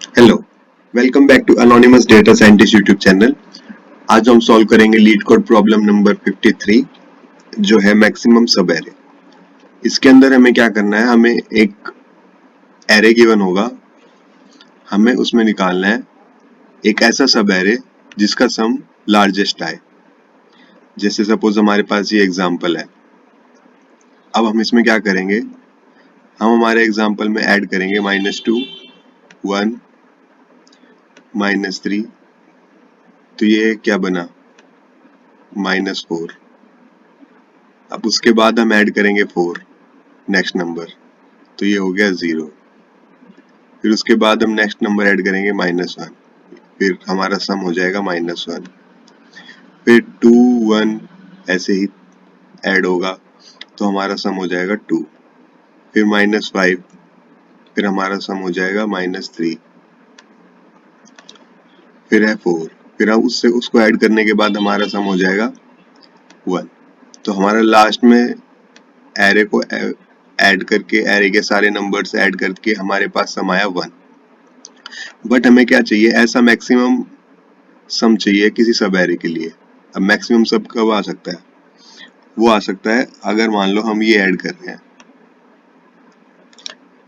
Hello, welcome back to anonymous data scientist YouTube channel. आज हम solve करेंगे leet code problem number 53 जो है मैक्सिमम सब एरे। इसके अंदर हमें क्या करना है, हमें एक एरे गिवन होगा, हमें उसमें निकालना है एक ऐसा सब एरे जिसका सम लार्जेस्ट आए। जैसे सपोज हमारे पास ये एग्जांपल है। अब हम इसमें क्या करेंगे, हम हमारे एग्जांपल में ऐड करेंगे -2, 1, -3, तो ये क्या बना -4। अब उसके बाद हम ऐड करेंगे 4 नेक्स्ट नंबर, तो ये हो गया 0। फिर उसके बाद हम नेक्स्ट नंबर ऐड करेंगे -1, फिर हमारा सम हो जाएगा -1। फिर 2, 1 ऐसे ही ऐड होगा तो हमारा सम हो जाएगा 2। फिर -5, फिर हमारा सम हो जाएगा -3। फिर है 4, फिर हम उसको ऐड करने के बाद हमारा सम हो जाएगा 1। तो हमारा लास्ट में एरे को ऐड करके, एरे के सारे नंबर्स ऐड करके हमारे पास सम आया 1। बट हमें क्या चाहिए, ऐसा मैक्सिमम सम चाहिए किसी सब एरे के लिए। अब मैक्सिमम सब कब आ सकता है, वो आ सकता है अगर मान लो हम ये ऐड कर रहे हैं।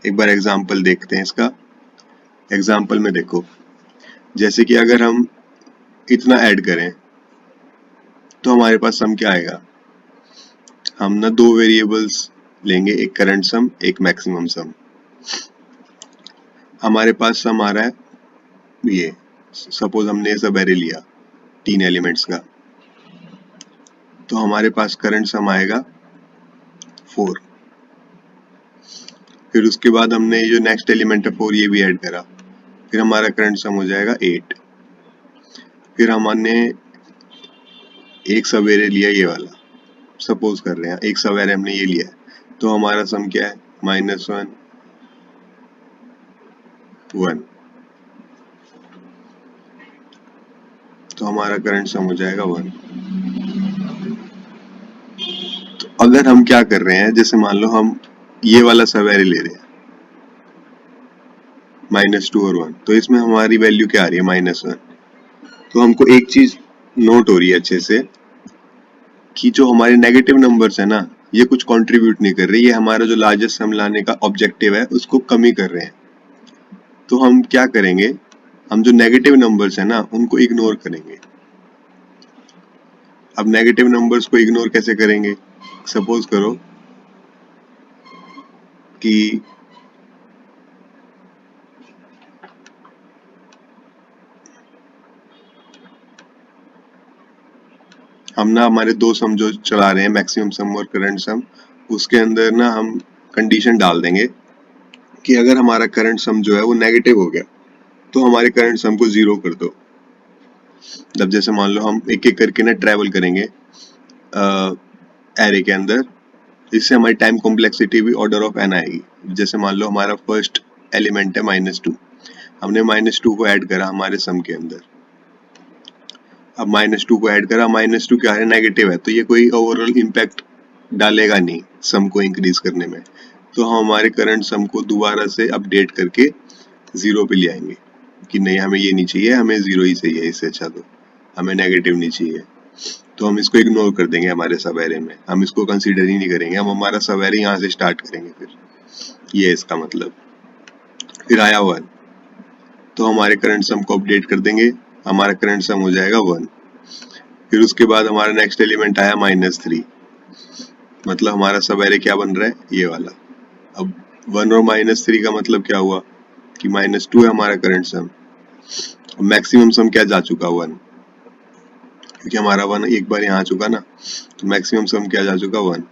एक बार एग्जांपल देखते हैं इसका। एग्जांपल में देखो, जैसे कि अगर हम इतना ऐड करें तो हमारे पास सम क्या आएगा। हम ना दो वेरिएबल्स लेंगे, एक करंट सम, एक मैक्सिमम सम। हमारे पास सम आ रहा है ये, सपोज हमने सब एरे लिया 3 एलिमेंट्स का, तो हमारे पास करंट सम आएगा 4। फिर उसके बाद हमने जो नेक्स्ट एलिमेंट है 4 ये भी ऐड करा, फिर हमारा करंट सम हो जाएगा 8। फिर हमने एक सब एरे लिया ये वाला, सपोज कर रहे हैं एक सब एरे हमने ये लिया है, तो हमारा सम क्या है -1, 1। तो हमारा करंट सम हो जाएगा 1। तो अगर हम क्या कर रहे हैं, जैसे मान लो हम ये वाला सब एरे ले रहे हैं -2 और 1, तो इसमें हमारी वैल्यू क्या आ रही है -1। तो हमको एक चीज नोट हो रही है अच्छे से कि जो हमारे नेगेटिव नंबर्स है ना, ये कुछ कंट्रीब्यूट नहीं कर रही, ये हमारा जो लार्जेस्ट सम लाने का ऑब्जेक्टिव है उसको कमी कर रहे हैं। तो हम क्या करेंगे, हम जो नेगेटिव नंबर्स है ना उनको इग्नोर करेंगे। अब नेगेटिव नंबर्स को इग्नोर कैसे करेंगे, सपोज करो कि हम ना हमारे दो सम जो चला रहे हैं, मैक्सिमम सम और करंट सम, उसके अंदर ना हम कंडीशन डाल देंगे कि अगर हमारा करंट सम जो है वो नेगेटिव हो गया तो हमारे करंट सम को 0 कर दो। जब जैसे मान लो हम एक एक करके ना ट्रेवल करेंगे एरे के अंदर, इससे हमारी टाइम कॉम्प्लेक्सिटी भी ऑर्डर ऑफ n आएगी। जैसे मान लो हमारा फर्स्ट एलिमेंट है -2, हमने -2 को ऐड करा हमारे सम के अंदर। अब -2 को ऐड करा, -2 क्या है, नेगेटिव है, तो ये कोई ओवरऑल इम्पैक्ट डालेगा नहीं सम को इंक्रीज करने में। तो हम हमारे करंट सम को दोबारा से अपडेट करके 0 पे ले आएंगे कि नहीं हमें ये नहीं चाहिए, हमें 0 ही चाहिए, इससे अच्छा तो हमें नेगेटिव नहीं चाहिए। तो हम इसको इग्नोर कर देंगे हमारे सब एरे में, हम इसको कंसीडर ही नहीं करेंगे, हम हमारा सब एरे यहाँ से स्टार्ट करेंगे। फिर ये इसका मतलब। फिर आया 1, तो हमारे करंट सम को अपडेट कर देंगे, हमारा करंट सम हो जाएगा 1। फिर उसके बाद हमारा नेक्स्ट एलिमेंट आया -3, मतलब हमारा सब एरे क्या बन रहा है, ये वाला। अब 1 और -3 का मतलब क्या हुआ कि -2 है हमारा करंट सम। मैक्सिमम सम क्या जा चुका 1, क्योंकि हमारा 1 एक बार यहाँ आ चुका ना, तो मैक्सिमम सम क्या जा चुका 1।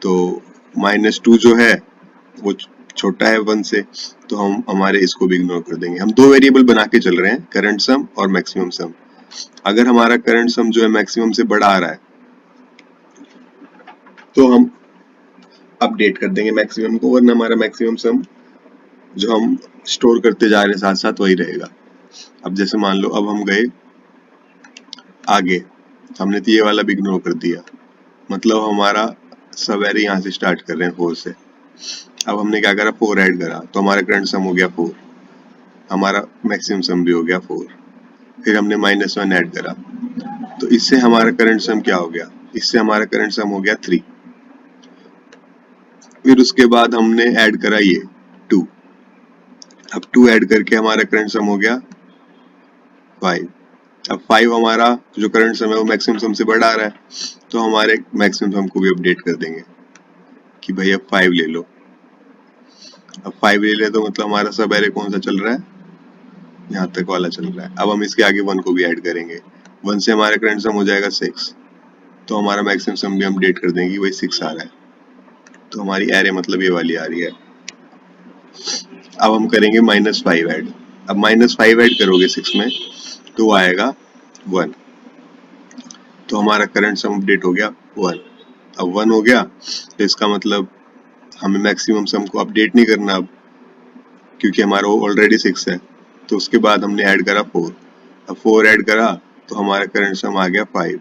तो -2 जो है वो छोटा है 1 से, तो हम हमारे इसको भी इग्नोर कर देंगे। हम दो वेरिएबल बना के चल रहे हैं, करंट सम और मैक्सिमम सम। अगर हमारा करंट सम जो है मैक्सिमम से बड़ा आ रहा है तो हम अपडेट कर देंगे मैक्सिमम को, वरना हमारा मैक्सिमम सम जो हम स्टोर करते जा रहे हैं साथ साथ वही रहेगा। अब जैसे मान लो अब हम गए आगे, हमने तो ये वाला भी इग्नोर कर दिया, मतलब हमारा सब एरे यहाँ से स्टार्ट कर रहे हैं 4 से। अब हमने क्या करा, 4 ऐड करा, तो हमारा करंट सम हो गया 4। हमारा मैक्सिमम सम भी हो गया 4। फिर हमने -1 ऐड करा, तो इससे हमारा करंट सम क्या हो गया, इससे हमारा करंट सम हो गया 3। फिर उसके बाद हमने ऐड करा ये 2। अब 2 ऐड करके हमारा करंट सम हो गया 5। अब 5 हमारा जो करंट सम है वो मैक्सिमम सम से बड़ा आ रहा है, तो हमारे मैक्सिमम सम को भी अपडेट कर देंगे कि भाई अब 5 ले लो। अब 5 ले ले तो मतलब हमारा सब एरे कौन सा चल रहा है, यहाँ तक वाला चल रहा है। अब हम इसके आगे 1 को भी ऐड करेंगे, 1 से हमारा करंट सम हो जाएगा 6, तो हमारा मैक्सिमम सम भी अपडेट कर देंगे वही 6 आ रहा है, तो हमारी एरे मतलब ये वाली आ रही है। अब हम करेंगे -5 ऐड। अब -5 ऐड करोगे 6 में तो वो आएगा 1, तो हमारा करंट सम अपडेट हो गया 1। अब 1 हो गया तो इसका मतलब हमें मैक्सिमम सम को अपडेट नहीं करना अब, क्योंकि हमारा ऑलरेडी 6 है। तो उसके बाद हमने ऐड करा 4। अब 4 ऐड करा तो हमारा करंट सम आ गया 5।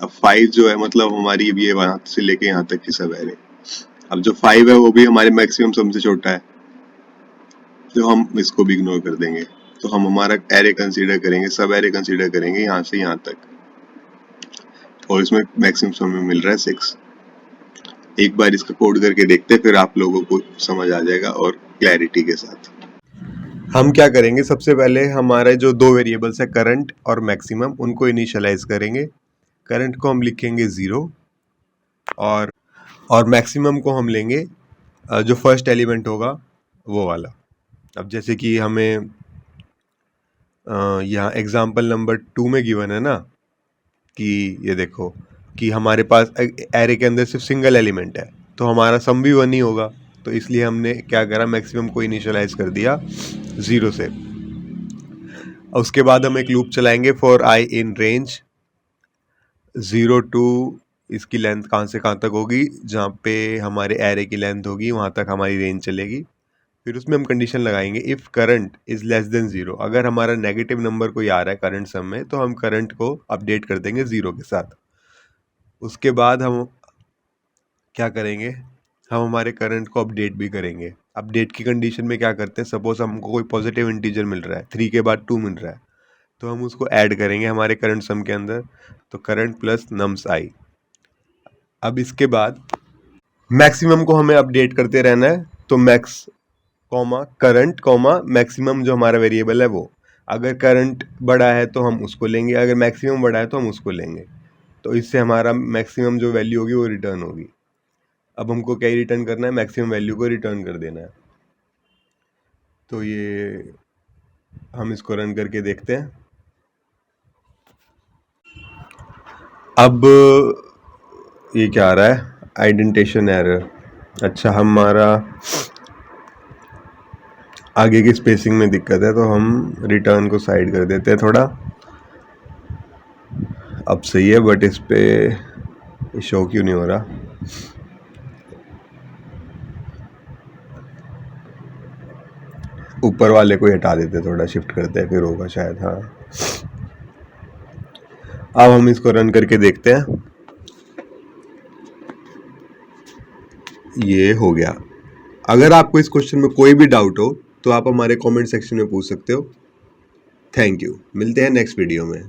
अब 5 जो है मतलब हमारी ये वहां से लेके यहाँ तक की सब एरे। अब जो 5 है वो भी हमारे मैक्सिमम सम से छोटा है, तो हम इसको भी इग्नोर कर देंगे। तो हम हमारा एरे कंसीडर करेंगे, सब एरे कंसीडर करेंगे यहाँ से यहाँ तक, और इसमें मैक्सिमम सम में मिल रहा है 6। एक बार इसका कोड करके देखते हैं, फिर आप लोगों को समझ आ जाएगा और क्लैरिटी के साथ। हम क्या करेंगे, सबसे पहले हमारे जो दो वेरिएबल्स है करंट और मैक्सिमम, उनको इनिशियलाइज करेंगे। करंट को हम लिखेंगे 0 और मैक्सिमम को हम लेंगे जो फर्स्ट एलिमेंट होगा वो वाला। अब जैसे कि हमें यहाँ एग्जाम्पल नंबर 2 में गिवन है ना कि ये देखो कि हमारे पास एरे के अंदर सिर्फ सिंगल एलिमेंट है, तो हमारा सम भी 1 ही होगा। तो इसलिए हमने क्या करा, मैक्सिमम को इनिशियलाइज कर दिया 0 से। उसके बाद हम एक लूप चलाएंगे for I in range 0 to, इसकी लेंथ कहाँ से कहाँ तक होगी, जहाँ पे हमारे एरे की लेंथ होगी वहाँ तक हमारी रेंज चलेगी। फिर उसमें हम कंडीशन लगाएंगे if current is less than 0। अगर हमारा नेगेटिव नंबर कोई आ रहा है करंट सम में, तो हम करंट को अपडेट कर देंगे 0 के साथ। उसके बाद हम क्या करेंगे, हम हमारे करंट को अपडेट भी करेंगे। अपडेट की कंडीशन में क्या करते हैं, सपोज हमको कोई पॉजिटिव इंटीजर मिल रहा है, 3 के बाद 2 मिल रहा है, तो हम उसको ऐड करेंगे हमारे करंट सम के अंदर, तो करंट प्लस नम्स आई। अब इसके बाद मैक्सिमम को हमें अपडेट करते रहना है, तो max comma current comma maximum जो हमारा वेरिएबल है वो, अगर करंट बड़ा है तो हम उसको लेंगे, अगर मैक्सिमम बड़ा है तो हम उसको लेंगे। तो इससे हमारा मैक्सिमम जो वैल्यू होगी वो रिटर्न होगी। अब हमको क्या ही रिटर्न करना है, मैक्सिमम वैल्यू को रिटर्न कर देना है। तो ये हम इसको रन करके देखते हैं। अब ये क्या आ रहा है, आइडेंटिफिकेशन एरर। अच्छा, हमारा आगे की स्पेसिंग में दिक्कत है, तो हम रिटर्न को साइड कर देते हैं थोड़ा। अब सही है, बट इस पे शो क्यों नहीं हो रहा। ऊपर वाले को हटा देते, थोड़ा शिफ्ट करते हैं, फिर होगा शायद। हाँ, अब हम इसको रन करके देखते हैं। ये हो गया। अगर आपको इस क्वेश्चन में कोई भी डाउट हो तो आप हमारे कमेंट सेक्शन में पूछ सकते हो। थैंक यू, मिलते हैं नेक्स्ट वीडियो में।